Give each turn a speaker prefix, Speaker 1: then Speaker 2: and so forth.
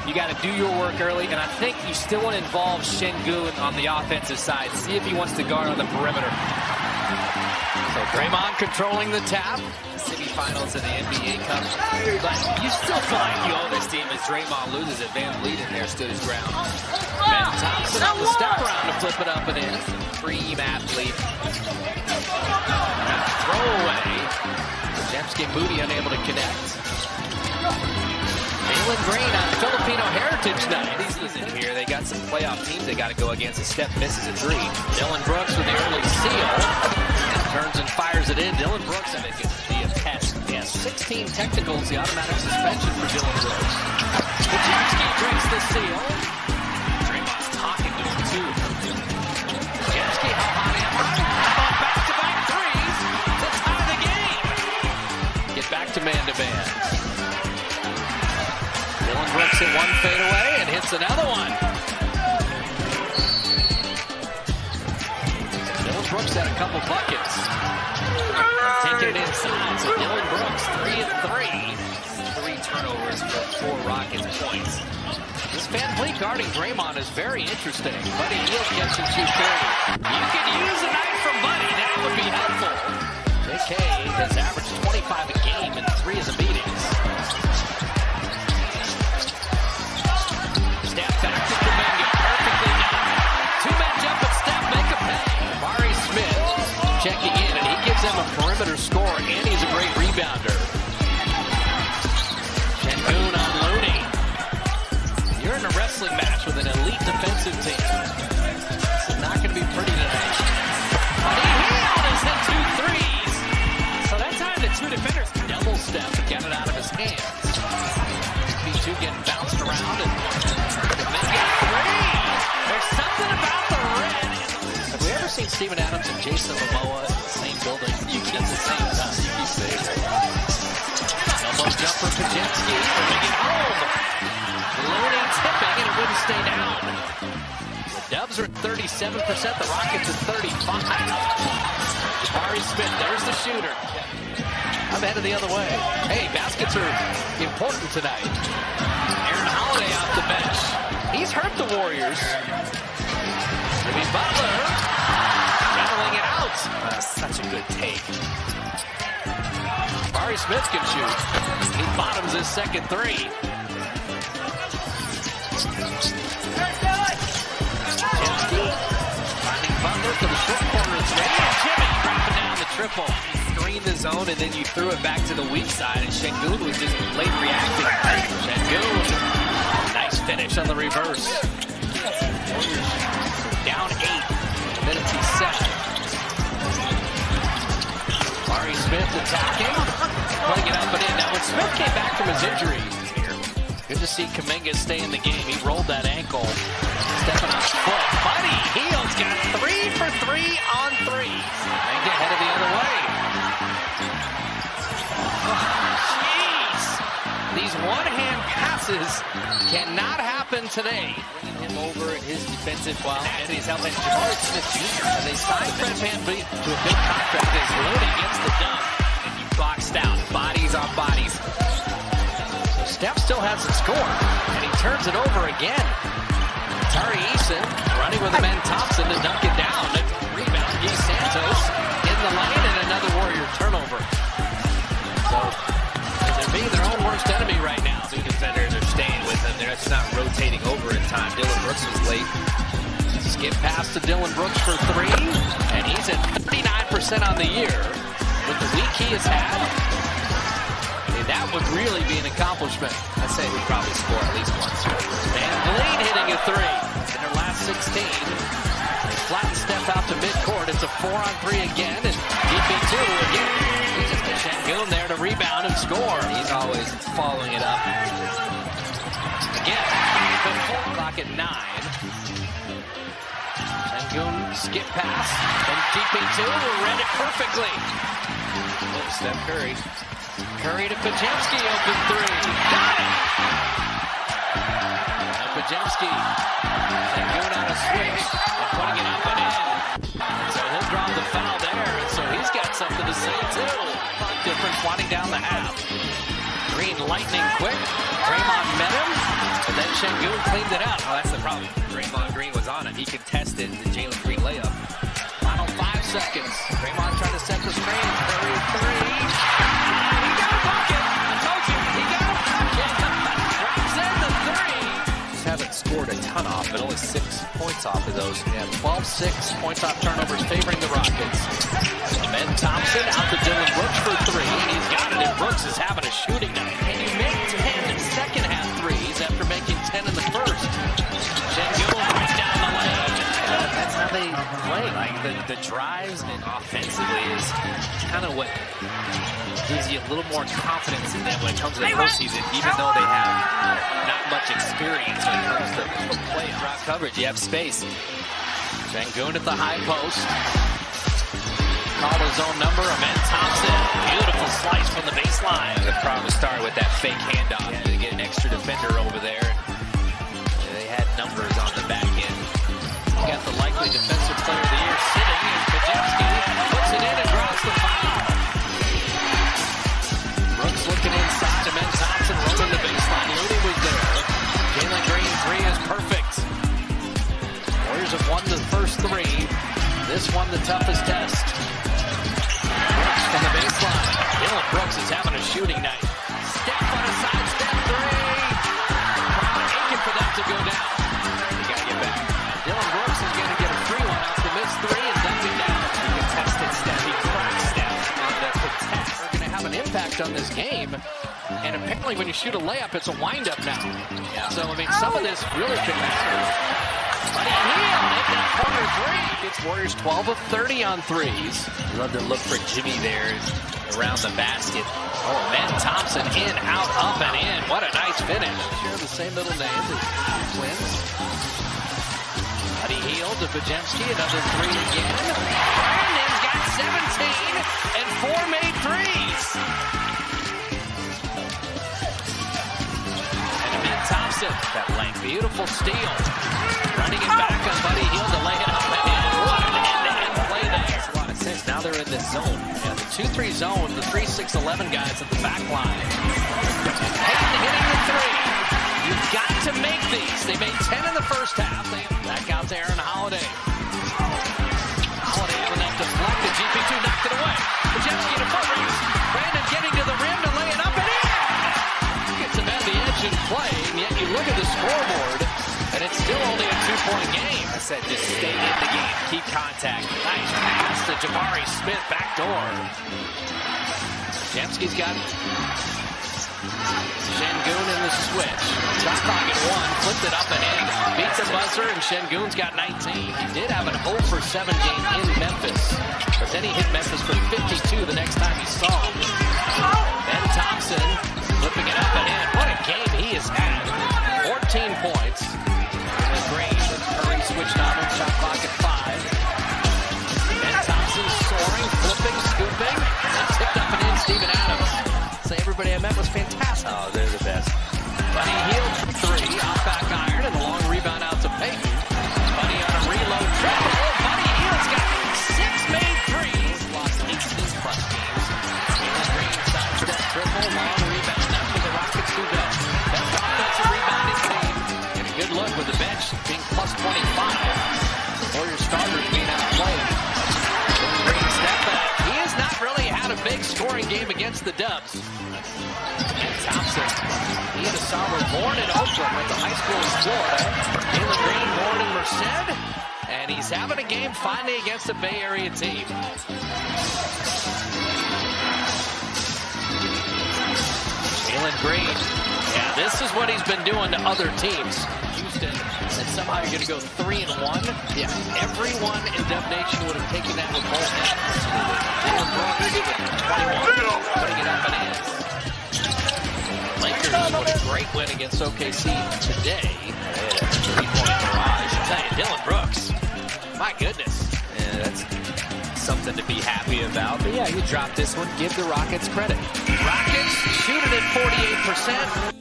Speaker 1: You got to do your work early, and I think you still want to involve Şengün on the offensive side. See if he wants to guard on the perimeter. So Draymond controlling the tap. Semifinals of the NBA Cup. But you still feel like you owe this team as Draymond loses it. Van Vliet in there stood his ground. Ben Thompson on the step around to flip it up and in. Supreme athlete. Throwaway. Podziemski Moody unable to connect. Jalen Green on Filipino Heritage Night. He's in here. They got some playoff teams they got to go against. A step misses a three. Dillon Brooks with the early steal. Turns and fires it in. Dillon Brooks, I think, is the pest. He has 16 technicals, the automatic suspension for Dillon Brooks. Podziemski drinks the seal. Draymond's talking to him, too. Podziemski, how hot am I? Back-to-back threes to tie the game. Get back to man-to-man. Dillon Brooks at one fadeaway and hits another one. Dillon Brooks had a couple buckets. Taking it inside, so Dillon Brooks 3 of 3. 3 turnovers for 4 Rockets points. This Van Vliet guarding Draymond is very interesting. Buddy Hield gets him 230. You could use a night from Buddy. That would be helpful. JK has averaged 25 a game in 3 of the meetings. Step back to Kuminga. Perfectly done. 2-man jump and step. Make a pay. Mari Smith checking in, and he gives them a perimeter score, and he's a great rebounder. Şengün on Looney. You're in a wrestling match with an elite defensive team. This is not going to be pretty tonight. Buddy Hield has hit 2 threes. So that time the 2 defenders double step and get it out of his hands. B2 getting bounced around, and Kuminga 3. There's something about the red. Have we ever seen Steven Adams and Jason Momoa in the same building at the same time? Elbow jumper, Podziemski, bringing it home. Looney tipping, and it wouldn't stay down. The Dubs are at 37%, the Rockets at 35. Mari Smith, there's the shooter. I'm headed the other way. Hey, baskets are important tonight. Aaron Holiday off the bench. He's hurt the Warriors. Jimmy Butler rattling it out. Such a good take. Mari Smith can shoot. He bottoms his second 3. Podziemski finding Butler for the short corner 3. And Jimmy dropping down the triple. Screened the zone, and then you threw it back to the weak side, and Şengün was just late reacting. Şengün, nice finish on the reverse. Down 8 minutes he's set. Mari Smith attacking, putting it up and in. Now when Smith came back from his injury, good to see Kuminga stay in the game. He rolled that ankle, stepping on his foot. Buddy Hield's got 3 for 3 on 3. Kuminga headed the other way. Jeez, these one-hand passes cannot happen today. Bringing him over in his defensive while Anthony's helping Jabari Smith Jr. And they signed Fred VanVleet to a big contract as Looney gets the dunk. And you boxed out, bodies on bodies. So Steph still hasn't scored, and he turns it over again. Tari Eason running with the man Thompson to dunk it down. Rebound, Gui Santos in the lane, and another Warrior turnover. So they're being their own worst enemy right now. 2 defenders are staying with them. They're just not rotating over in time. Dillon Brooks was late. Skip pass to Dillon Brooks for 3, and he's at 39% on the year. With the week he has had, that would really be an accomplishment. I say we probably score at least once. Van Vliet hitting a 3 in their last 16. They flatten Steph out to midcourt. It's a 4-on-3 again, and DP2 again. He just gets Şengün there to rebound and score. He's always following it up. Again, clock at 9. Şengün skip pass, and DP2 read it perfectly. Steph Curry. Curry to Podziemski, open 3. Got it! Now Podziemski. Şengün on a switch and putting it up and in. So he'll draw the foul there, and so he's got something to say too. Difference winding down the half. Green lightning quick. Draymond met him, and then Şengün cleaned it up. Oh, that's the problem. Draymond Green was on it. He contested the Jalen Green layup. Final 5 seconds. Draymond trying to set the screen. Curry 3. He got a bucket. I told you, he got a bucket. Drops in the 3. Just haven't scored a ton off, but only 6 points off of those. Yeah, 12-6 points off turnovers favoring the Rockets. Ben Thompson out to Dylan Brooks for 3. He's got it, and Brooks is having a shooting night. Can you make 10 second half threes after making 10 in the first? Şengün right down the lane. That's how they play. Like the drives and offensively is kind of what gives you a little more confidence in them when it comes to the postseason, even though they have not much experience when it comes to play drop coverage. You have space. Şengün at the high post. Called his own number, Ben Thompson. Beautiful slice from the baseline. The problem started with that fake handoff. Yeah, to get an extra defender over there. They had numbers on the back end. You got the likely defensive player of the year sitting, and Podziemski puts it in and draws the foul. Brooks looking inside, and Ben Thompson rolling the baseline. Looney was there. Jalen Green 3 is perfect. Warriors have won the first 3. This one the toughest test. Brooks from the baseline. Dylan Brooks is having a shooting night. Step on a side step 3. Aching for that to go down. You gotta get back. Dylan Brooks is gonna get a free one off the missed 3 and dump it down. He contested step. He cracked step on the contest. They're gonna have an impact on this game. And apparently when you shoot a layup, it's a windup now. Yeah. So I mean, some of this really could matter. Buddy Hield hit that corner 3. It's Warriors 12 of 30 on threes. Love to look for Jimmy there around the basket. Oh, Ben Thompson in, out, up, and in. What a nice finish. Share the same middle name, the twins. Buddy Hield to Podziemski, another 3 again. Brandon's got 17 and 4 made threes. And Ben Thompson, that length, beautiful steal. Running it back on Buddy Hield to lay it up and in. What an end-to-end play there. Makes a lot of sense. Now they're in this zone. Yeah, the 2-3 zone, the 3-6-11 guys at the back line. Payton hitting the 3. You've got to make these. They made 10 in the first half. Back out to Aaron Holiday. Holiday having that deflected. GP2 knocked it away. Podziemski to Furries. Brandon getting to the rim to lay it up and in. Gets him at the edge and play, and yet you look at the scoreboard. And it's still only a 2-point game. I said just stay in the game. Keep contact. Nice pass to Jabari Smith. Backdoor. Podziemski's got Şengün in the switch. Shot clock at 1. Flipped it up and in. Beat the buzzer, and Şengün's got 19. He did have an 0-for-7 game in Memphis. But then he hit Memphis for 52 the next time he saw him. Ben Thompson flipping it up and in. What a game he has had. 14 points. Green with Curry switched on him, shot clock at 5. Ben Thompson soaring, flipping, scooping, and tipped up and in. Steven Adams. So everybody I met was fantastic. Oh, they're the best. Buddy Hield from 3, off back iron, and a long rebound out to Payton. Buddy on a reload triple. Buddy Hield's got 6 made threes. Lost 18 plus games. Jalen Green side step triple, long rebound. That's what the Rockets do best. Best offensive rebounding team. Good look with the bench being plus 25. Warriors starters being outplayed. Green step back. He has not really had a big scoring game against the Dubs. And Thompson, he had a solid morning in Oakland with the high school in Florida. Jalen Green, Moore, and Merced. And he's having a game finally against a Bay Area team. Jalen Green. Yeah, this is what he's been doing to other teams. Houston said somehow you're going to go 3-1. Yeah, everyone in Dub Nation would have taken that with both hands. Dylan Brooks, 21, putting it up and in. Lakers with a great win against OKC today. They had a 3-point barrage. I tell you, Dylan Brooks, my goodness. Yeah, that's something to be happy about. But yeah, you dropped this one. Give the Rockets credit. Rockets shoot it at 48%.